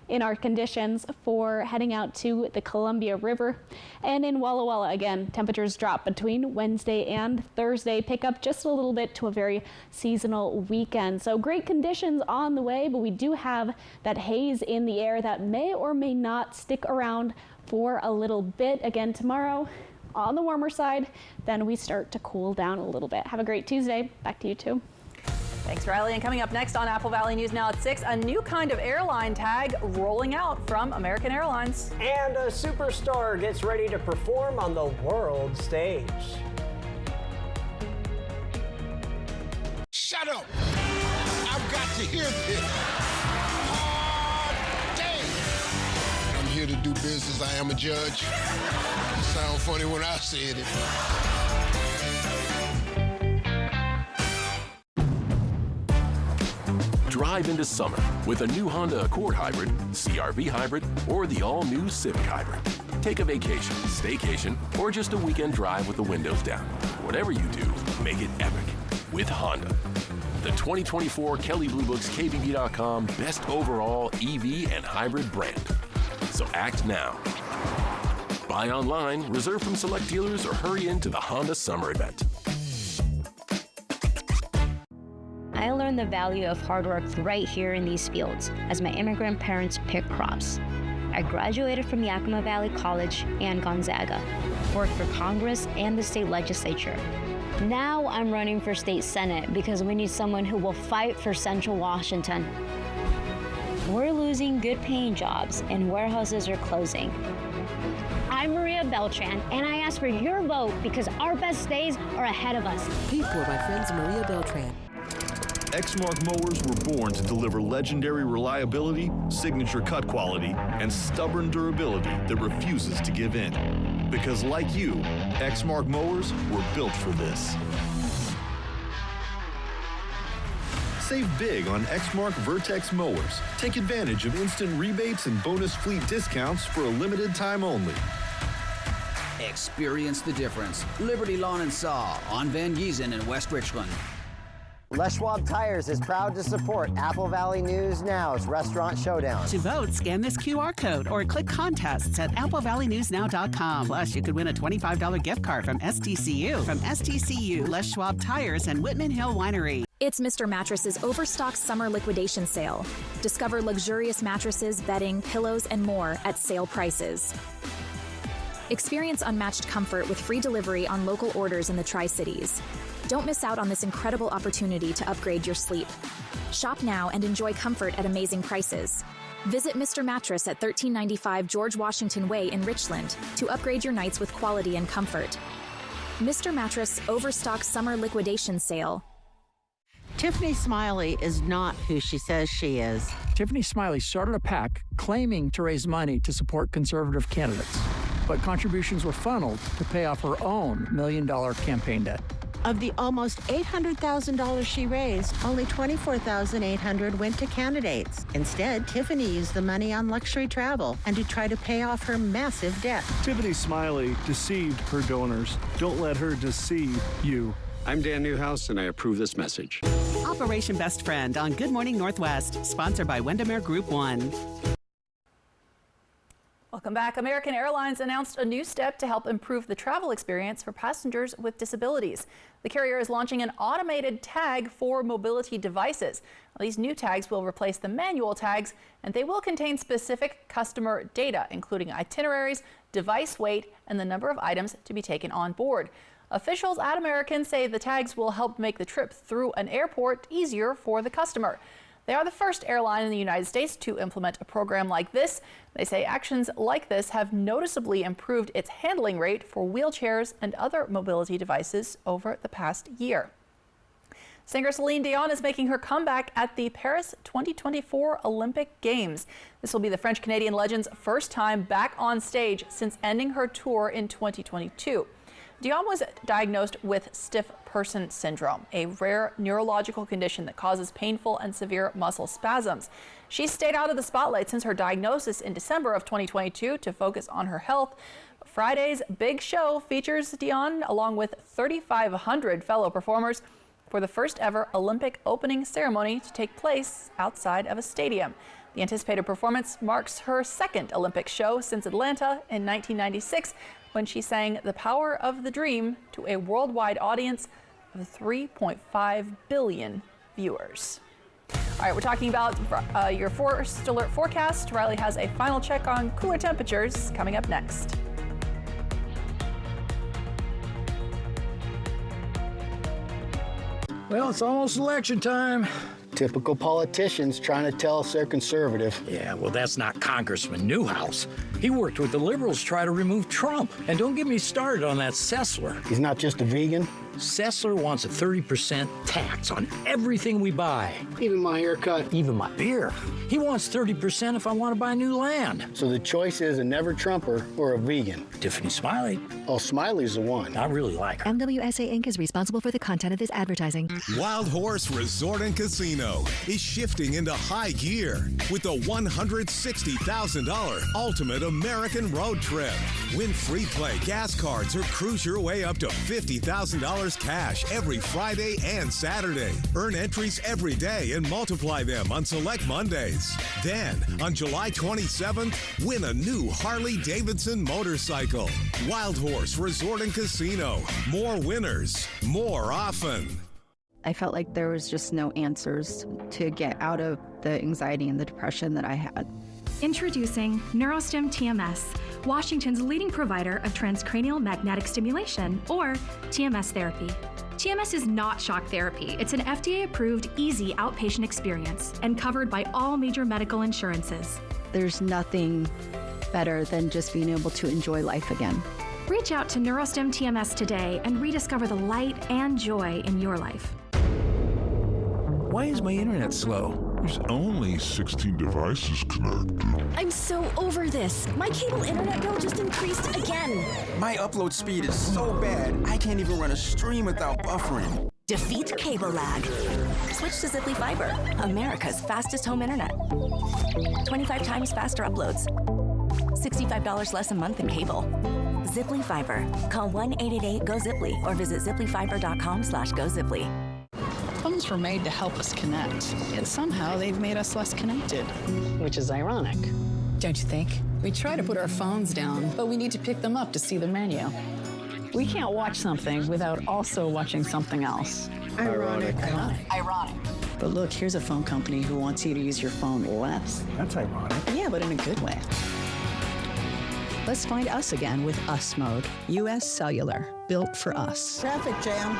in our conditions for heading out to the Columbia River. And in Walla Walla, again, temperatures drop between Wednesday and Thursday, pick up just a little bit to a very seasonal weekend. So great conditions on the way, but we do have that haze in the air that may or may not stick around for a little bit. Again, tomorrow on the warmer side, then we start to cool down a little bit. Have a great Tuesday. Back to you two. Thanks, Riley. And coming up next on Apple Valley News Now at 6, a new kind of airline tag rolling out from American Airlines. And a superstar gets ready to perform on the world stage. Shut up! I've got to hear this. Hard day. I'm here to do business. I am a judge. It sounds funny when I said it. Drive into summer with a new Honda Accord Hybrid, CR-V Hybrid, or the all-new Civic Hybrid. Take a vacation, staycation, or just a weekend drive with the windows down. Whatever you do, make it epic with Honda. The 2024 Kelley Blue Book's KBB.com Best Overall EV and Hybrid Brand. So act now. Buy online, reserve from select dealers, or hurry into the Honda Summer Event. I learned the value of hard work right here in these fields as my immigrant parents pick crops. I graduated from Yakima Valley College and Gonzaga, worked for Congress and the state legislature. Now I'm running for state senate because we need someone who will fight for Central Washington. We're losing good paying jobs and warehouses are closing. I'm Maria Beltran, and I ask for your vote because our best days are ahead of us. Paid for by friends Maria Beltran. Exmark mowers were born to deliver legendary reliability, signature cut quality, and stubborn durability that refuses to give in. Because like you, Exmark mowers were built for this. Save big on Exmark Vertex mowers. Take advantage of instant rebates and bonus fleet discounts for a limited time only. Experience the difference. Liberty Lawn and Saw on Van Giesen in West Richland. Les Schwab Tires is proud to support Apple Valley News Now's Restaurant Showdown. To vote, scan this QR code or click contests at applevalleyNewsNow.com. Plus, you could win a $25 gift card from STCU. From STCU, Les Schwab Tires and Whitman Hill Winery. It's Mr. Mattress's Overstock Summer Liquidation Sale. Discover luxurious mattresses, bedding, pillows, and more at sale prices. Experience unmatched comfort with free delivery on local orders in the Tri-Cities. Don't miss out on this incredible opportunity to upgrade your sleep. Shop now and enjoy comfort at amazing prices. Visit Mr. Mattress at 1395 George Washington Way in Richland to upgrade your nights with quality and comfort. Mr. Mattress Overstock Summer Liquidation Sale. Tiffany Smiley is not who she says she is. Tiffany Smiley started a PAC claiming to raise money to support conservative candidates, but contributions were funneled to pay off her own $1 million campaign debt. Of the almost $800,000 she raised, only $24,800 went to candidates. Instead, Tiffany used the money on luxury travel and to try to pay off her massive debt. Tiffany Smiley deceived her donors. Don't let her deceive you. I'm Dan Newhouse, and I approve this message. Operation Best Friend on Good Morning Northwest, sponsored by Windermere Group 1. Welcome back. American Airlines announced a new step to help improve the travel experience for passengers with disabilities. The carrier is launching an automated tag for mobility devices. These new tags will replace the manual tags, and they will contain specific customer data, including itineraries, device weight, and the number of items to be taken on board. Officials at American say the tags will help make the trip through an airport easier for the customer. They are the first airline in the United States to implement a program like this. They say actions like this have noticeably improved its handling rate for wheelchairs and other mobility devices over the past year. Singer Celine Dion is making her comeback at the Paris 2024 Olympic Games. This will be the French-Canadian legend's first time back on stage since ending her tour in 2022. Dion was diagnosed with stiff person syndrome, a rare neurological condition that causes painful and severe muscle spasms. She stayed out of the spotlight since her diagnosis in December of 2022 to focus on her health. Friday's big show features Dion along with 3,500 fellow performers for the first ever Olympic opening ceremony to take place outside of a stadium. The anticipated performance marks her second Olympic show since Atlanta in 1996, when she sang The Power of the Dream to a worldwide audience of 3.5 billion viewers. All right, we're talking about your forest alert forecast. Riley has a final check on cooler temperatures coming up next. Well, it's almost election time. Typical politicians trying to tell us they're conservative. Yeah, well, that's not Congressman Newhouse. He worked with the liberals to try to remove Trump. And don't get me started on that Sessler. He's not just a vegan. Sessler wants a 30% tax on everything we buy. Even my haircut. Even my beer. He wants 30% if I want to buy new land. So the choice is a never Trumper or a vegan. Tiffany Smiley. Oh, Smiley's the one. I really like her. MWSA Inc. is responsible for the content of this advertising. Wild Horse Resort and Casino is shifting into high gear with the $160,000 Ultimate American Road Trip. Win free play gas cards or cruise your way up to $50,000 $100 cash every Friday and Saturday. Earn entries every day and multiply them on select Mondays. Then, on July 27th, win a new Harley-Davidson motorcycle. Wild Horse Resort and Casino. More winners, more often. I felt like there was just no answers to get out of the anxiety and the depression that I had. Introducing NeuroStim TMS, Washington's leading provider of transcranial magnetic stimulation, or TMS therapy. TMS is not shock therapy. It's an FDA-approved, easy outpatient experience and covered by all major medical insurances. There's nothing better than just being able to enjoy life again. Reach out to NeuroStim TMS today and rediscover the light and joy in your life. Why is my internet slow? There's only 16 devices connected. I'm so over this. My cable internet bill just increased again. My upload speed is so bad, I can't even run a stream without buffering. Defeat cable lag. Switch to Ziply Fiber, America's fastest home internet. 25 times faster uploads. $65 less a month in cable. Ziply Fiber. Call 1-888-GO-ZIPLY or visit ziplyfiber.com/GoZiply. Phones were made to help us connect, yet somehow they've made us less connected. Which is ironic. Don't you think? We try to put our phones down, but we need to pick them up to see the menu. We can't watch something without also watching something else. Ironic. But look, here's a phone company who wants you to use your phone less. That's ironic. Yeah, but in a good way. Let's find us again with Us Mode. US Cellular, built for us. Traffic jam.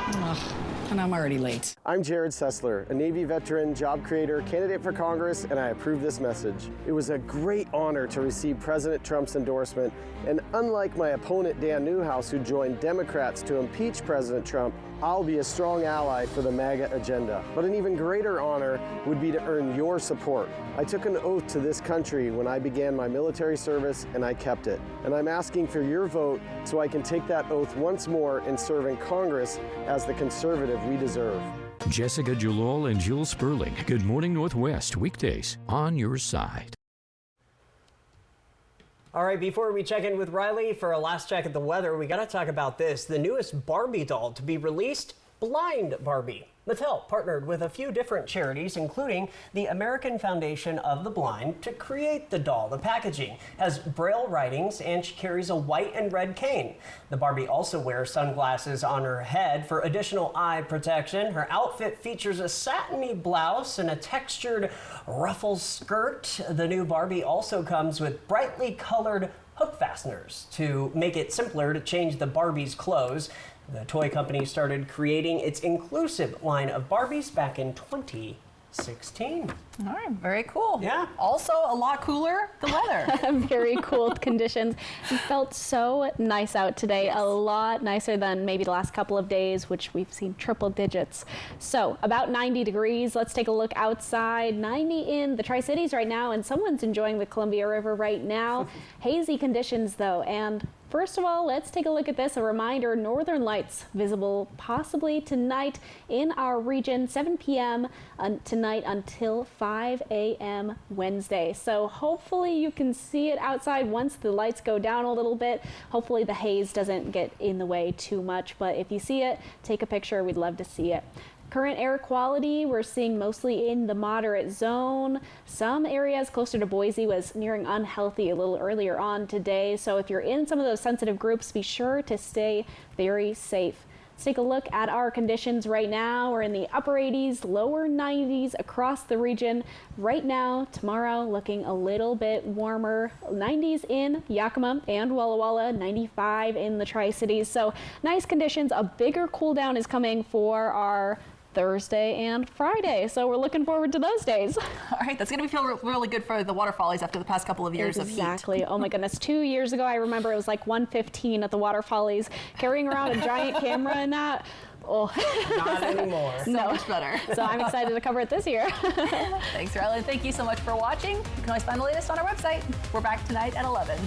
And I'm already late. I'm Jared Sessler, a Navy veteran, job creator, candidate for Congress, and I approve this message. It was a great honor to receive President Trump's endorsement, and unlike my opponent Dan Newhouse, who joined Democrats to impeach President Trump, I'll be a strong ally for the MAGA agenda. But an even greater honor would be to earn your support. I took an oath to this country when I began my military service, and I kept it. And I'm asking for your vote so I can take that oath once more and serve in Congress as the conservative we deserve. Jessica Jalol and Jill Sperling. Good Morning Northwest, weekdays on your side. All right, before we check in with Riley for a last check at the weather, we got to talk about this. The newest Barbie doll to be released, Blind Barbie. Mattel partnered with a few different charities, including the American Foundation of the Blind, to create the doll. The packaging has Braille writings, and she carries a white and red cane. The Barbie also wears sunglasses on her head for additional eye protection. Her outfit features a satiny blouse and a textured ruffle skirt. The new Barbie also comes with brightly colored hook fasteners to make it simpler to change the Barbie's clothes. The toy company started creating its inclusive line of Barbies back in 2016. All right, very cool. Yeah. Also, a lot cooler, the weather. Very cool conditions. It felt so nice out today, yes. A lot nicer than maybe the last couple of days, which we've seen triple digits. So about 90 degrees. Let's take a look outside. 90 in the Tri-Cities right now, and someone's enjoying the Columbia River right now. Hazy conditions though, and first of all, let's take a look at this. A reminder, northern lights visible possibly tonight in our region, 7 p.m. Tonight until 5 a.m. Wednesday. So hopefully you can see it outside once the lights go down a little bit. Hopefully the haze doesn't get in the way too much, but if you see it, take a picture. We'd love to see it. Current air quality, we're seeing mostly in the moderate zone. Some areas closer to Boise was nearing unhealthy a little earlier on today. So if you're in some of those sensitive groups, be sure to stay very safe. Let's take a look at our conditions right now. We're in the upper 80s, lower 90s across the region. Right now, tomorrow looking a little bit warmer. 90s in Yakima and Walla Walla, 95 in the Tri-Cities. So nice conditions. A bigger cool down is coming for our Thursday and Friday. So we're looking forward to those days. All right, that's going to feel really good for the waterfallies after the past couple of years of heat. Exactly. Oh my goodness. 2 years ago, I remember it was like 1:15 at the waterfallies, carrying around a giant camera and that. Oh. Not anymore. So much better. So I'm excited to cover it this year. Thanks, Riley. Thank you so much for watching. You can always find the latest on our website. We're back tonight at 11.